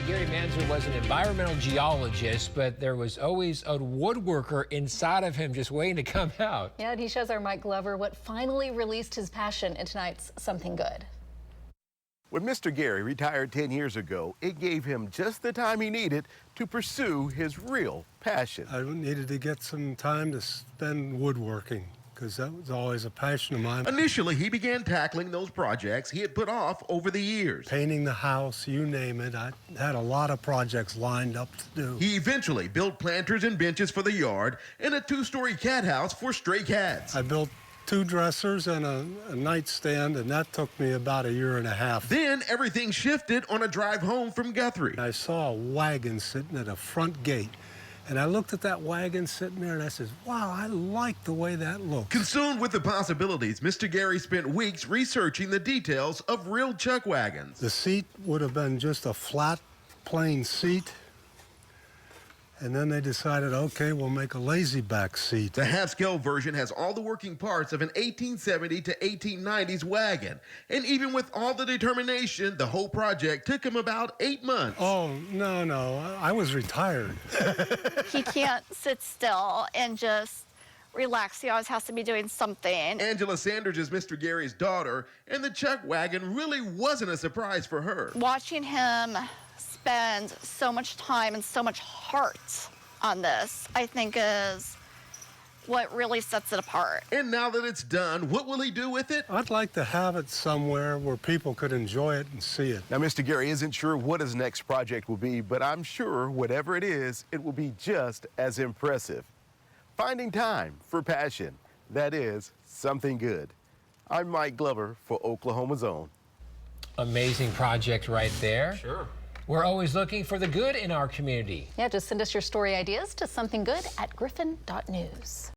Gary Manzer was an environmental geologist, but there was always a woodworker inside of him just waiting to come out. Yeah, and he shows our Mike Glover what finally released his passion in tonight's Something Good. When Mr. Gary retired 10 years ago, it gave him just the time he needed to pursue his real passion. I needed to get some time to spend woodworking, because that was always a passion of mine. Initially, he began tackling those projects he had put off over the years. Painting the house, you name it. I had a lot of projects lined up to do. He eventually built planters and benches for the yard and a 2-story cat house for stray cats. I built 2 dressers and a nightstand, and that took me about a year and a half. Then everything shifted on a drive home from Guthrie. I saw a wagon sitting at a front gate, and I looked at that wagon sitting there, and I said, wow, I like the way that looks. Consumed with the possibilities, Mr. Gary spent weeks researching the details of real chuck wagons. The seat would have been just a flat, plain seat. And then they decided, okay, we'll make a lazy back seat. The half-scale version has all the working parts of an 1870 to 1890s wagon. And even with all the determination, the whole project took him about 8 months. Oh, no, I was retired. He can't sit still and just relax. He always has to be doing something. Angela Sanders is Mr. Gary's daughter, and the chuck wagon really wasn't a surprise for her. Watching him spend so much time and so much heart on this, I think, is what really sets it apart. And now that it's done, what will he do with it? I'd like to have it somewhere where people could enjoy it and see it. Now, Mr. Gary isn't sure what his next project will be, but I'm sure whatever it is, it will be just as impressive. Finding time for passion, that is something good. I'm Mike Glover for Oklahoma's Own. Amazing project right there. Sure. We're always looking for the good in our community. Yeah, just send us your story ideas to somethinggood@griffin.news.